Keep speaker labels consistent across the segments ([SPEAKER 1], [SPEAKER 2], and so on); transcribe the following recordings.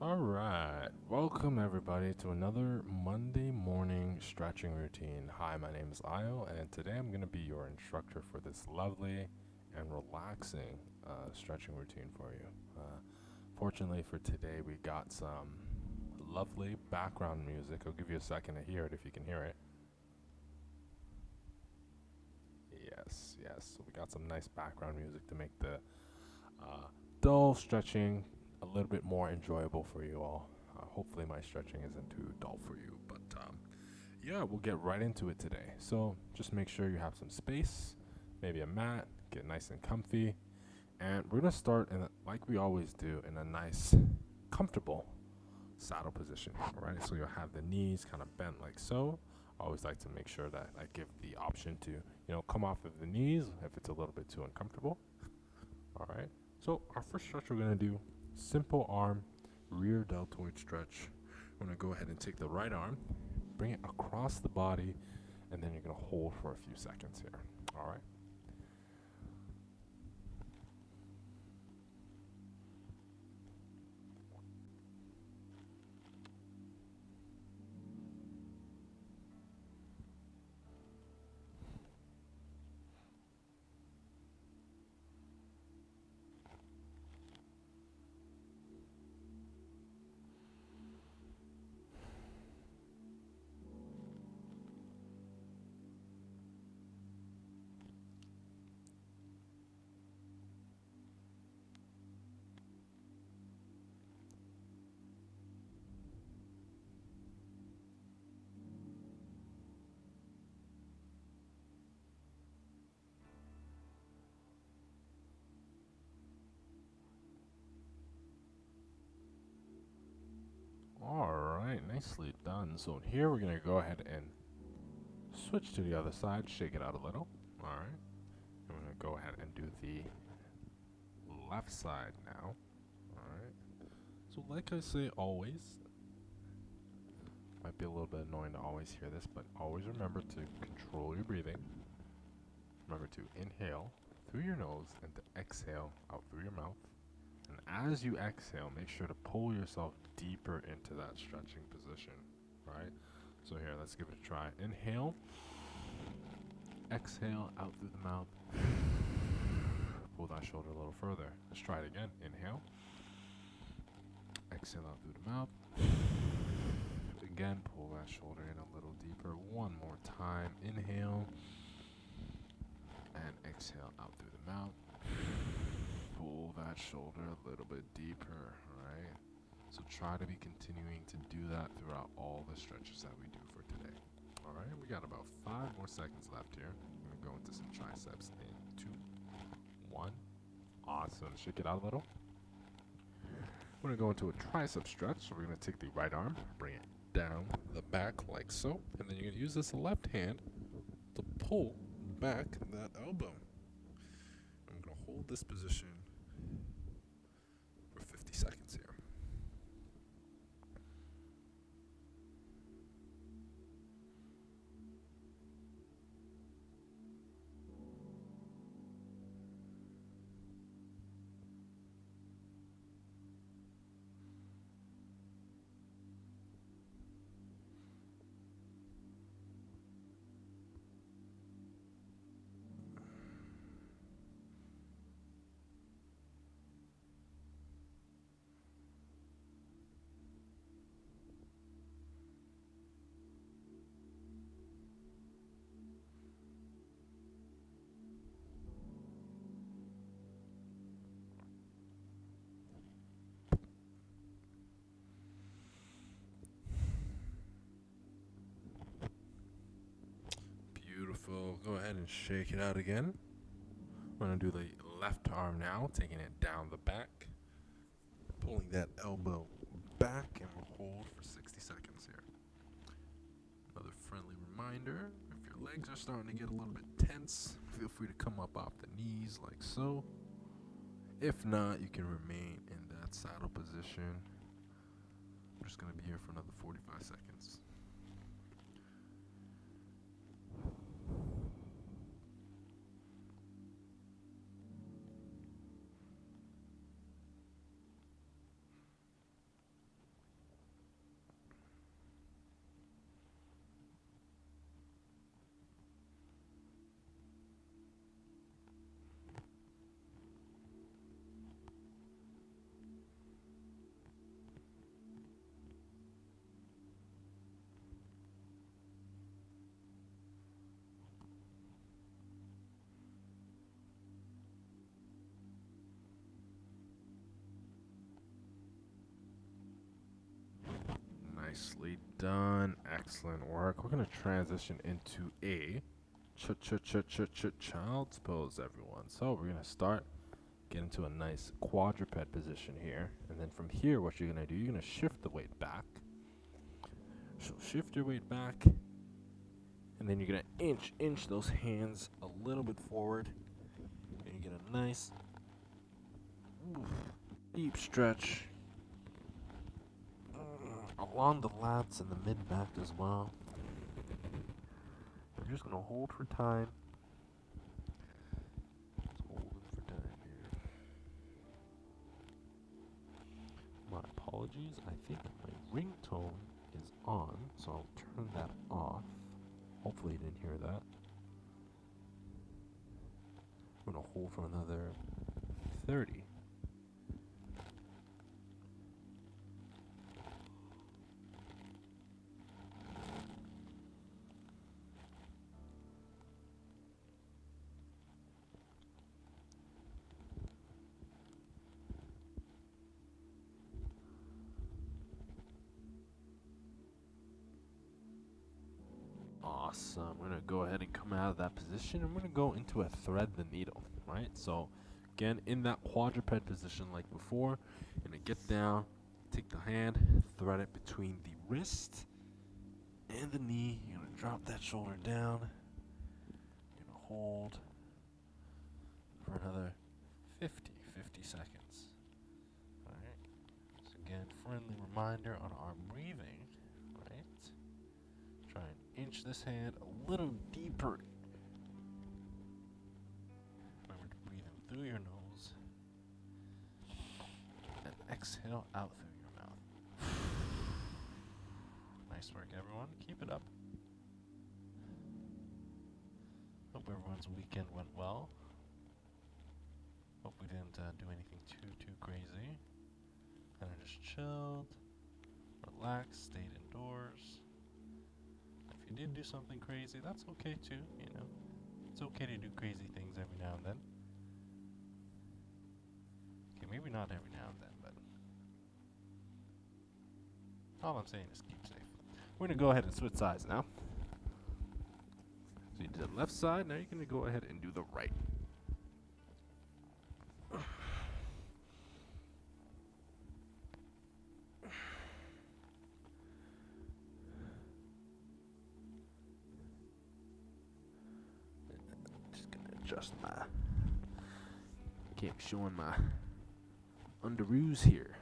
[SPEAKER 1] All right, welcome everybody to another Monday morning stretching routine. Hi, my name is Ayo, and today I'm going to be your instructor for this lovely and relaxing stretching routine for you. Fortunately for today, we got some lovely background music. I'll give you a second to hear it if you can hear it. Yes. So we got some nice background music to make the dull stretching a little bit more enjoyable for you all. Hopefully, my stretching isn't too dull for you, but yeah, we'll get right into it today. So, just make sure you have some space, maybe a mat, get nice and comfy, and we're gonna start like we always do, in a nice, comfortable saddle position. All right, so you'll have the knees kind of bent like so. I always like to make sure that I give the option to, come off of the knees if it's a little bit too uncomfortable. All right. So our first stretch we're gonna do simple arm rear deltoid stretch. I'm gonna go ahead and take the right arm, bring it across the body, and then you're gonna hold for a few seconds here. All right. All right, nicely done. So here we're gonna go ahead and switch to the other side, shake it out a little. All right. I'm gonna go ahead and do the left side now. All right. So like I say always, might be a little bit annoying to always hear this, but always remember to control your breathing. Remember to inhale through your nose and to exhale out through your mouth. And as you exhale, make sure to pull yourself deeper into that stretching position. Right? So here, let's give it a try. Inhale, exhale out through the mouth. Pull that shoulder a little further. Let's try it again. Inhale, exhale out through the mouth. Again, pull that shoulder in a little deeper. One more time. Inhale and exhale out through the mouth. Pull that shoulder a little bit deeper, right? So try to be continuing to do that throughout all the stretches that we do for today. All right, we got about 5 more seconds left here. I'm gonna go into some triceps in 2, 1. Awesome. Shake it out a little. We're gonna go into a tricep stretch. So we're gonna take the right arm, bring it down the back like so, and then you're gonna use this left hand to pull back that elbow. I'm gonna hold this position for 50 seconds here. Beautiful. Go ahead and shake it out again. We're going to do the left arm now, taking it down the back, pulling that elbow back, and we'll hold for 60 seconds here. Another friendly reminder, if your legs are starting to get a little bit tense, feel free to come up off the knees like so. If not, you can remain in that saddle position. I'm just going to be here for another 45 seconds. Nicely done. Excellent work. We're going to transition into a child's pose, everyone. So we're going to start, get into a nice quadruped position here. And then from here, what you're going to do, you're going to shift the weight back. So shift your weight back. And then you're going to inch those hands a little bit forward. And you get a nice deep stretch along the lats and the mid-back as well. I'm just going to hold for time. Just holding for time here. My apologies. I think my ringtone is on, so I'll turn that off. Hopefully you didn't hear that. I'm going to hold for another 30. Awesome. We're going to go ahead and come out of that position and we're going to go into a thread the needle, right? So again, in that quadruped position like before, you're going to get down, take the hand, thread it between the wrist and the knee. You're going to drop that shoulder down. You're going to hold for another 50 seconds. All right. So again, friendly reminder on our breathing. Try and inch this hand a little deeper. Remember to breathe in through your nose and exhale out through your mouth. Nice work, everyone. Keep it up. Hope everyone's weekend went well. Hope we didn't do anything too crazy. Kind of just chilled, relaxed, stayed indoors. If you did do something crazy, that's okay too, you know. It's okay to do crazy things every now and then. Okay, maybe not every now and then, but all I'm saying is keep safe. We're going to go ahead and switch sides now. So you did the left side, now you're going to go ahead and do the right. Just my keep showing my underoos here.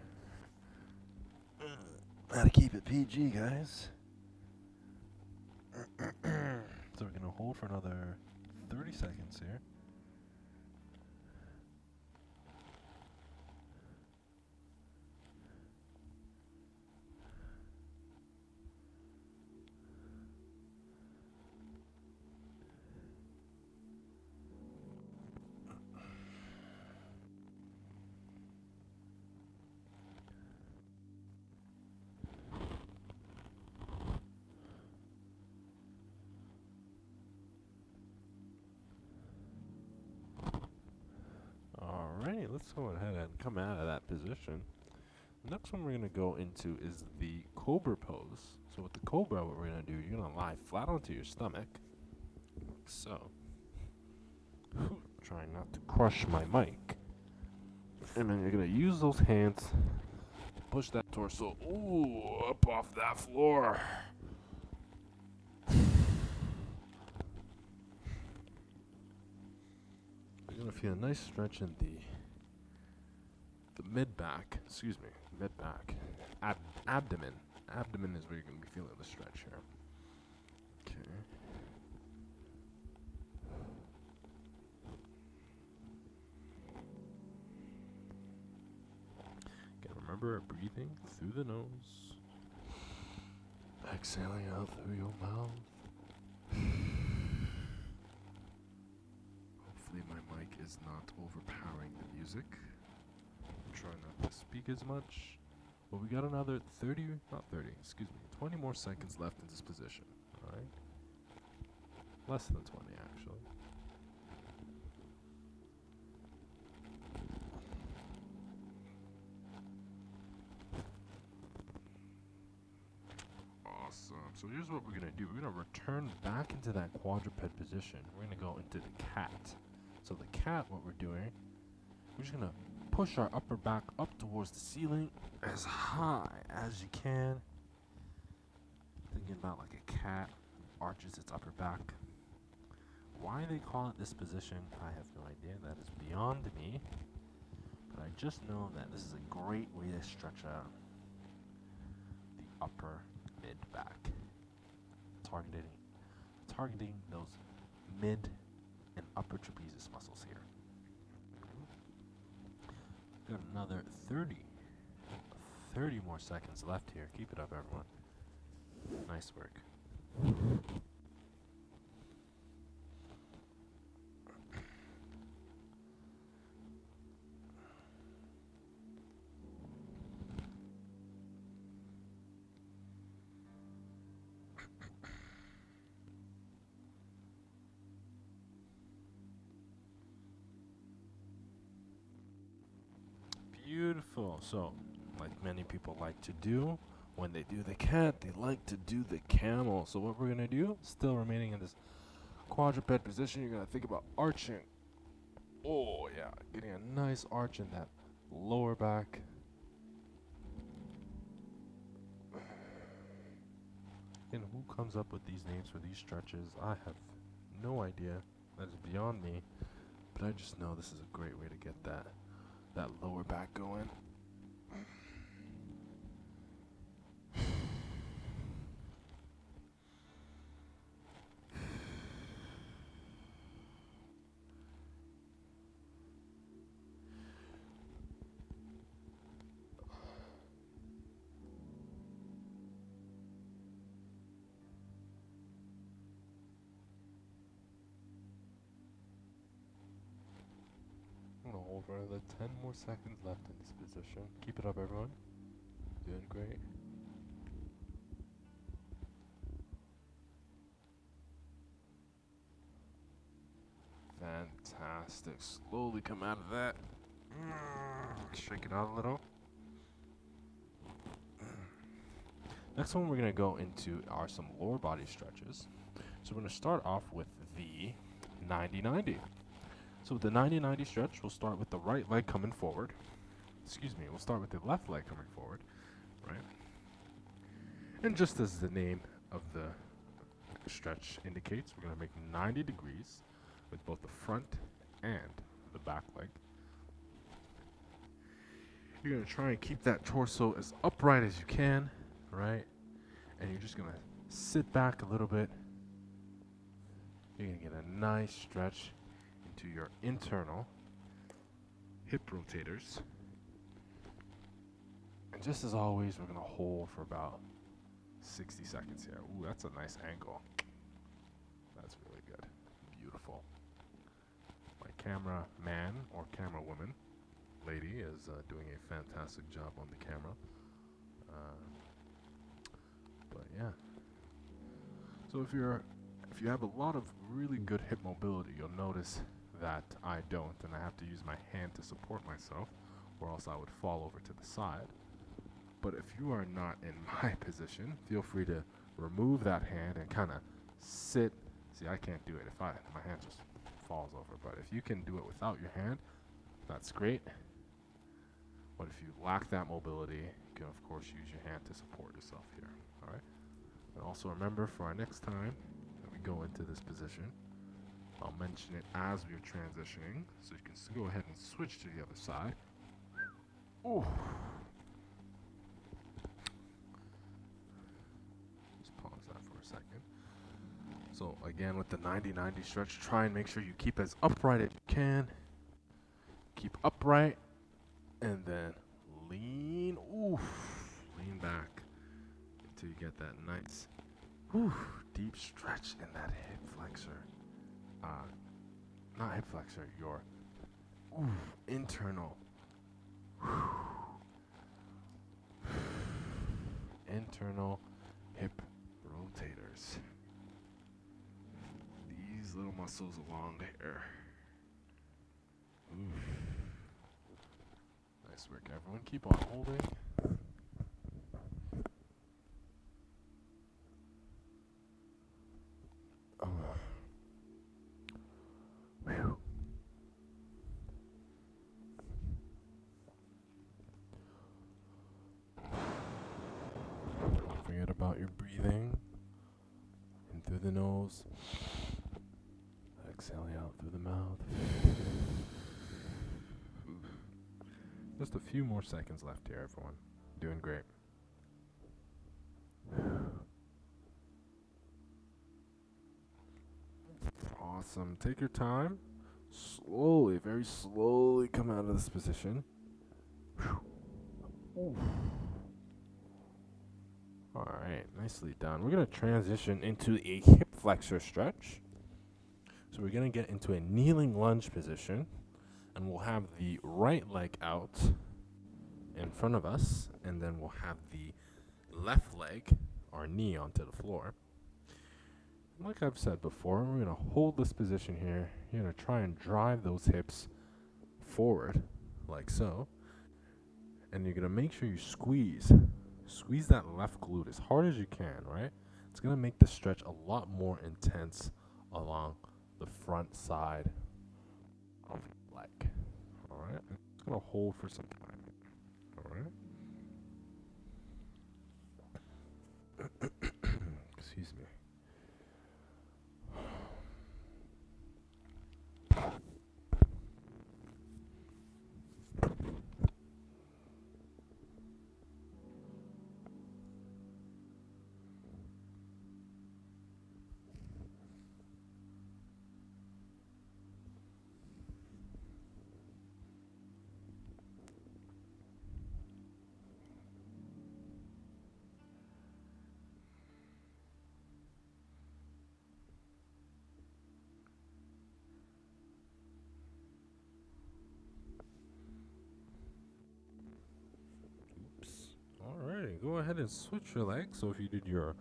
[SPEAKER 1] Gotta keep it PG, guys. So we're gonna hold for another 30 seconds here. Alright, let's go ahead and come out of that position. The next one we're going to go into is the Cobra Pose. So with the Cobra, what we're going to do, you're going to lie flat onto your stomach. Like so. Trying not to crush my mic. And then you're going to use those hands to push that torso up off that floor. You're going to feel a nice stretch in the mid-back, mid-back, abdomen. Abdomen is where you're going to be feeling the stretch here. Okay. Again, remember breathing through the nose, exhaling out through your mouth. Hopefully my mic is not overpowering the music. Try not to speak as much. But we got another 20 more seconds left in this position. Alright? Less than 20 actually. So here's what we're going to do. We're going to return back into that quadruped position. We're going to go into the cat. So the cat, what we're doing, we're just going to push our upper back up towards the ceiling as high as you can. Thinking about like a cat arches its upper back. Why they call it this position, I have no idea. That is beyond me. But I just know that this is a great way to stretch out the upper mid back. Targeting those mid and upper trapezius muscles here. Got another 30 more seconds left here. Keep it up, everyone. Nice work. Beautiful. So, like many people like to do, when they do the cat, they like to do the camel. So what we're going to do, still remaining in this quadruped position, you're going to think about arching. Oh, yeah. Getting a nice arch in that lower back. And who comes up with these names for these stretches? I have no idea. That is beyond me. But I just know this is a great way to get that lower back going. I'm gonna hold for another 10 more seconds left in this position. Keep it up, everyone. Doing great. Fantastic. Slowly come out of that. Shake it out a little. Next one, we're gonna go into are some lower body stretches. So we're gonna start off with the 90-90. So with the 90-90 stretch, we'll start with the right leg coming forward. We'll start with the left leg coming forward, right? And just as the name of the stretch indicates, we're going to make 90 degrees with both the front and the back leg. You're going to try and keep that torso as upright as you can, right? And you're just going to sit back a little bit. You're going to get a nice stretch into your internal hip rotators. And just as always, we're going to hold for about 60 seconds here. Ooh, that's a nice angle. That's really good. Beautiful. My camera man or camera woman, lady, is doing a fantastic job on the camera. But yeah. So if you have a lot of really good hip mobility, you'll notice that I don't, and I have to use my hand to support myself, or else I would fall over to the side. But if you are not in my position, feel free to remove that hand and kind of sit. See, I can't do it if my hand just falls over. But if you can do it without your hand, that's great. But if you lack that mobility, you can of course use your hand to support yourself here. All right. And also remember, for our next time that we go into this position, I'll mention it as we're transitioning, so you can go ahead and switch to the other side. Ooh. Pause that for a second. So again, with the 90-90 stretch, try and make sure you keep as upright as you can. Keep upright, and then lean. Lean back until you get that nice, deep stretch in that hip flexor. Not hip flexor. Your internal. Internal hip rotators. These little muscles along there. Nice work, everyone. Keep on holding. nose. Exhaling out through the mouth. Just a few more seconds left here, everyone. Doing great. Awesome. Take your time. Slowly, very slowly come out of this position. Alright, nicely done. We're going to transition into a hip flexor stretch. So we're going to get into a kneeling lunge position. And we'll have the right leg out in front of us. And then we'll have the left leg, our knee, onto the floor. Like I've said before, we're going to hold this position here. You're going to try and drive those hips forward, like so. And you're going to make sure you squeeze that left glute as hard as you can, right? It's going to make the stretch a lot more intense along the front side of the leg. All right? It's going to hold for some time. All right? Excuse me. Alrighty, go ahead and switch your legs. So if you did your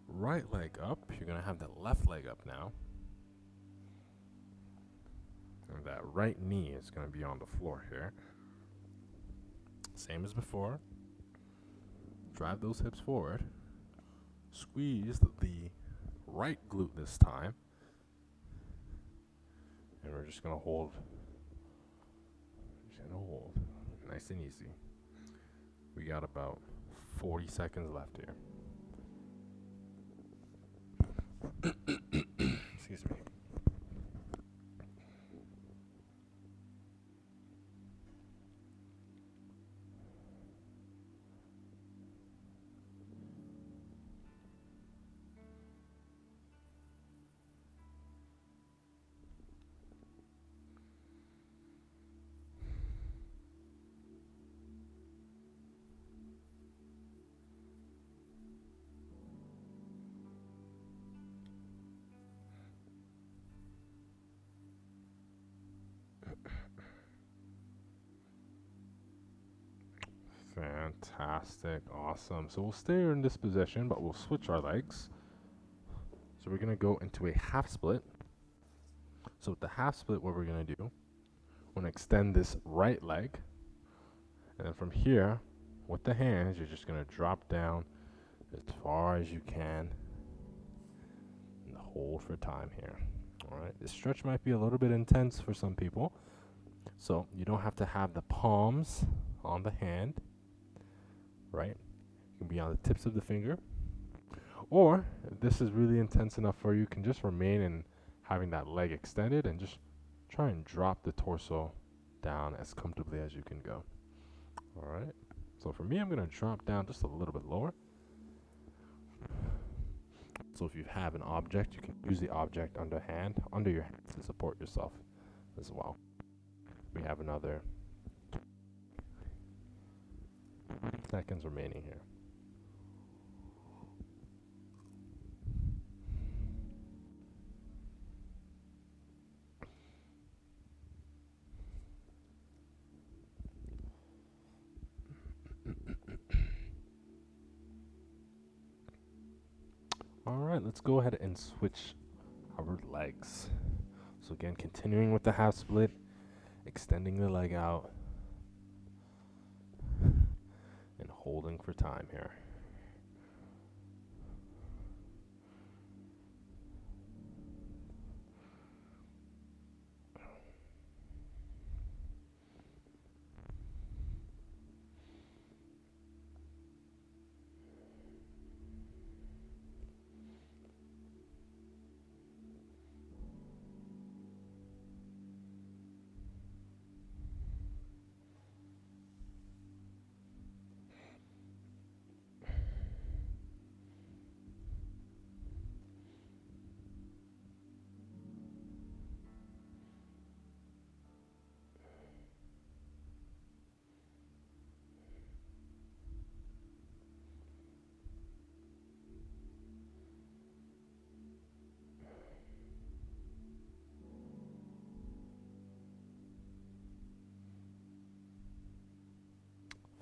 [SPEAKER 1] right leg up, you're going to have that left leg up now. And that right knee is going to be on the floor here. Same as before. Drive those hips forward. Squeeze the right glute this time. And we're just going to hold. Nice and easy. We got about 40 seconds left here. Excuse me. Fantastic. Awesome. So we'll stay in this position, but we'll switch our legs. So we're going to go into a half split. So with the half split, what we're going to do, we're going to extend this right leg. And then from here, with the hands, you're just going to drop down as far as you can. And hold for time here. All right. This stretch might be a little bit intense for some people. So you don't have to have the palms on the hand. Right? You can be on the tips of the finger. Or, if this is really intense enough for you, you can just remain in having that leg extended and just try and drop the torso down as comfortably as you can go. Alright? So for me, I'm going to drop down just a little bit lower. So if you have an object, you can use the object under your hand to support yourself as well. We have another 20 seconds remaining here. All right, let's go ahead and switch our legs. So again, continuing with the half split, extending the leg out, and holding for time here.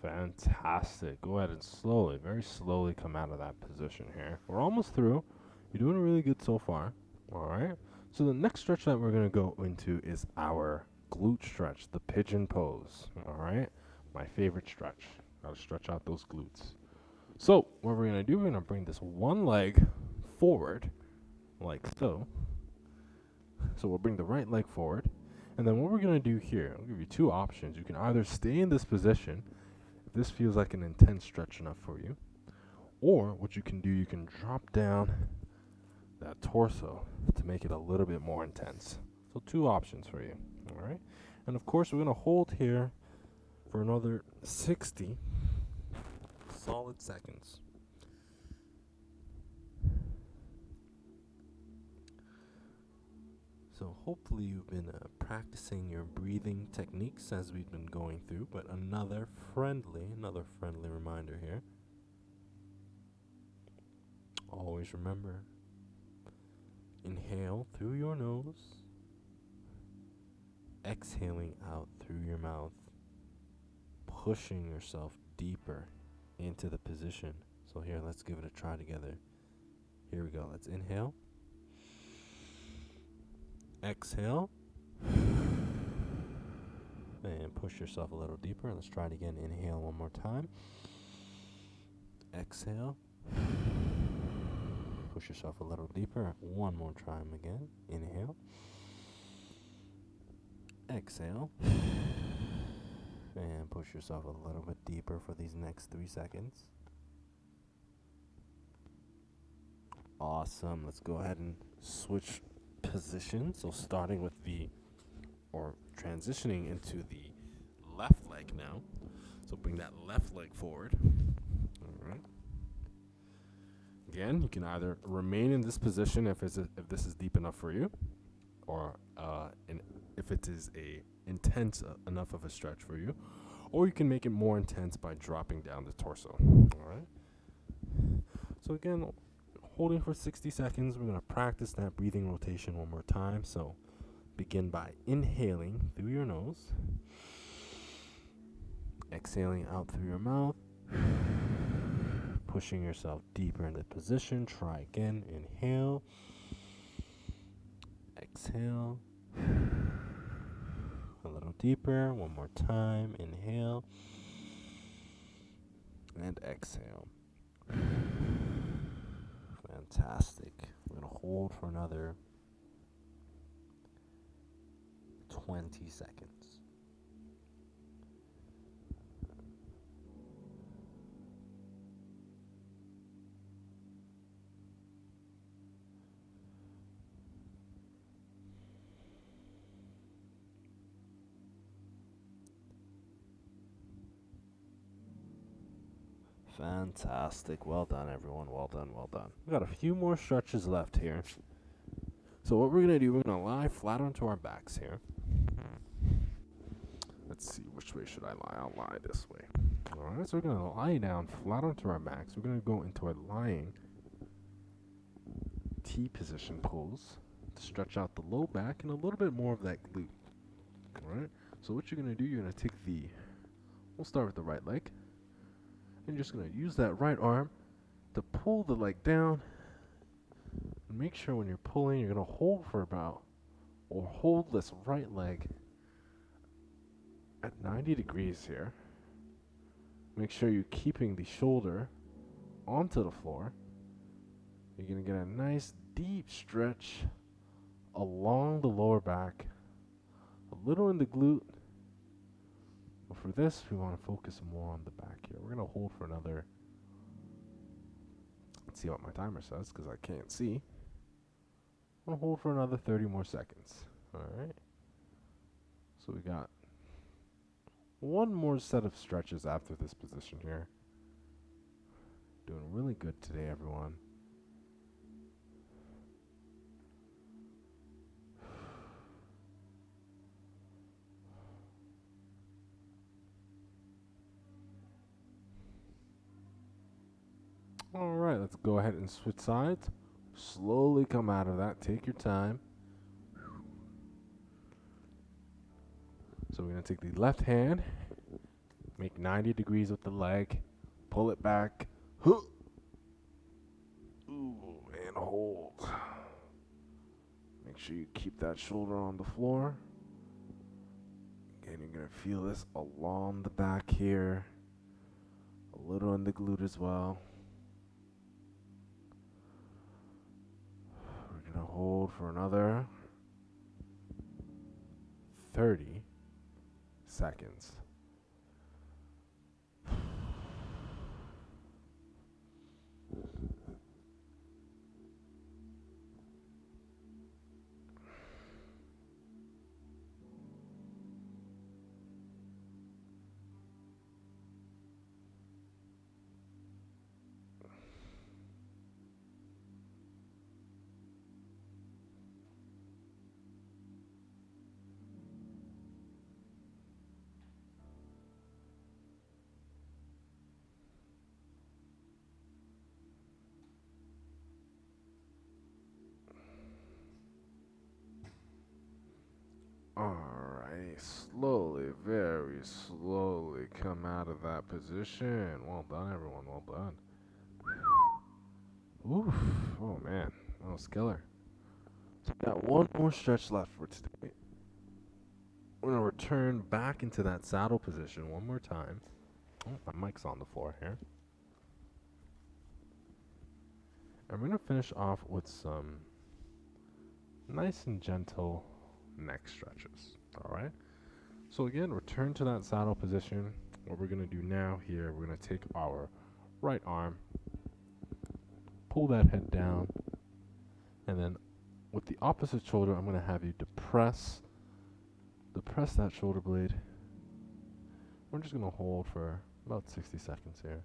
[SPEAKER 1] Fantastic. Go ahead and slowly, very slowly come out of that position here. We're almost through. You're doing really good so far. All right. So the next stretch that we're going to go into is our glute stretch, the pigeon pose. All right. My favorite stretch. Got to stretch out those glutes. So what we're going to do, we're going to bring this one leg forward like so. So we'll bring the right leg forward. And then what we're going to do here, I'll give you two options. You can either stay in this position if this feels like an intense stretch enough for you. Or what you can do, you can drop down that torso to make it a little bit more intense. So two options for you. All right. And of course, we're going to hold here for another 60 solid seconds. So hopefully you've been practicing your breathing techniques as we've been going through, but another friendly reminder here. Always remember, inhale through your nose, exhaling out through your mouth, pushing yourself deeper into the position. So here, let's give it a try together. Here we go. Let's inhale. Exhale. And push yourself a little deeper. Let's try it again. Inhale one more time. Exhale. Push yourself a little deeper. One more time again. Inhale. Exhale. And push yourself a little bit deeper for these next 3 seconds. Awesome. Let's go ahead and switch position. So starting with transitioning into the left leg now. So bring that left leg forward. All right. Again, you can either remain in this position if this is deep enough for you, or if it is a intense enough of a stretch for you, or you can make it more intense by dropping down the torso. All right. So again, holding for 60 seconds. We're going to practice that breathing rotation one more time. So begin by inhaling through your nose, exhaling out through your mouth, pushing yourself deeper into position. Try again. Inhale, exhale, a little deeper. One more time. Inhale and exhale. Fantastic. We're going to hold for another 20 seconds. Fantastic. Well done, everyone. Well done, well done. We've got a few more stretches left here. So what we're going to do, we're going to lie flat onto our backs here. Let's see, which way should I lie? I'll lie this way. All right, so we're going to lie down flat onto our backs. We're going to go into a lying T position pose to stretch out the low back and a little bit more of that glute. All right, so what you're going to do, you're going to take we'll start with the right leg. And you're just going to use that right arm to pull the leg down. And make sure when you're pulling, you're going to hold this right leg at 90 degrees here. Make sure you're keeping the shoulder onto the floor. You're going to get a nice deep stretch along the lower back, a little in the glute. But for this, we want to focus more on the back here. We're going to hold for another, let's see what my timer says because I can't see. I'm going to hold for another 30 more seconds. All right. So we got one more set of stretches after this position here. Doing really good today, everyone. All right, let's go ahead and switch sides. Slowly come out of that. Take your time. So we're going to take the left hand, Make 90 degrees with the leg. Pull it back. Huh. Ooh, and hold. Make sure you keep that shoulder on the floor. Again, you're going to feel this along the back here. A little in the glute as well. We're going to hold for another 30 seconds. Alright, slowly, very slowly come out of that position. Well done, everyone, well done. Oof, oh man, that was killer. So we got one more stretch left for today. We're going to return back into that saddle position one more time. Oh, my mic's on the floor here. And we're going to finish off with some nice and gentle neck stretches. Alright? So again, return to that saddle position. What we're going to do now here, we're going to take our right arm, pull that head down, and then with the opposite shoulder, I'm going to have you depress that shoulder blade. We're just going to hold for about 60 seconds here.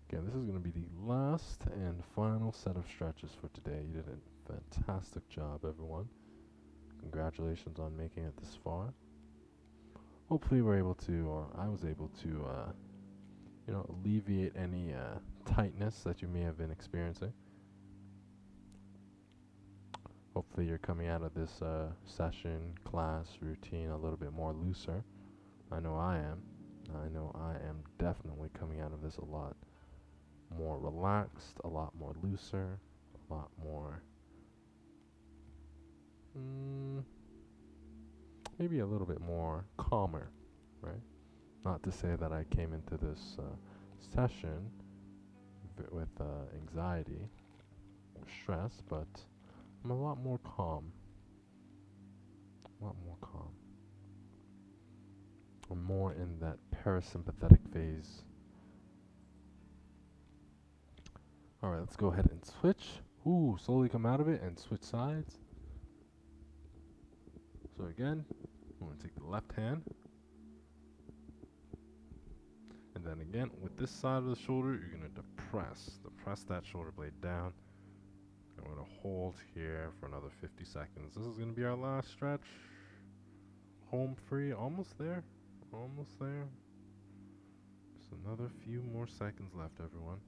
[SPEAKER 1] Again, this is going to be the last and final set of stretches for today. You did a fantastic job, everyone. Congratulations on making it this far. Hopefully we're able to, or I was able to, alleviate any tightness that you may have been experiencing. Hopefully you're coming out of this session, class, routine a little bit more looser. I know I am. I know I am definitely coming out of this a lot more relaxed, a lot more looser, a lot more, maybe a little bit more calmer, right? Not to say that I came into this session with anxiety or stress, but I'm a lot more calm. I'm more in that parasympathetic phase. Alright, let's go ahead and switch. Ooh, slowly come out of it and switch sides. So again, I'm going to take the left hand. And then again, with this side of the shoulder, you're going to depress that shoulder blade down. And we're going to hold here for another 50 seconds. This is going to be our last stretch. Home free, almost there. Just another few more seconds left, everyone.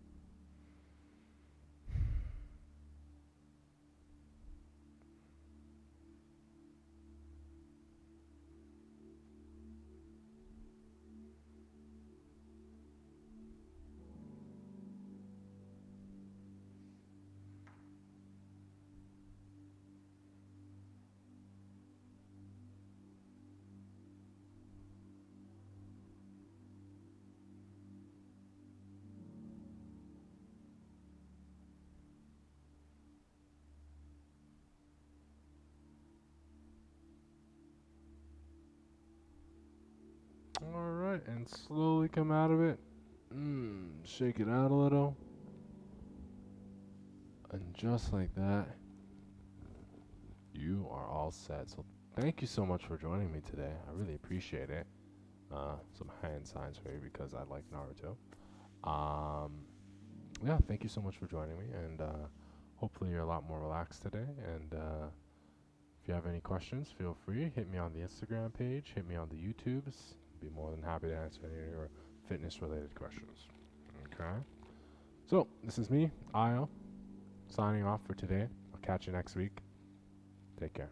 [SPEAKER 1] Alright, and slowly come out of it. Shake it out a little. And just like that, you are all set. So thank you so much for joining me today. I really appreciate it. Some hand signs for you because I like Naruto. Yeah, thank you so much for joining me, and hopefully you're a lot more relaxed today. And if you have any questions, feel free. Hit me on the Instagram page. Hit me on the YouTubes. Be more than happy to answer any of your fitness-related questions. Okay? So, this is me, Ayo, signing off for today. I'll catch you next week. Take care.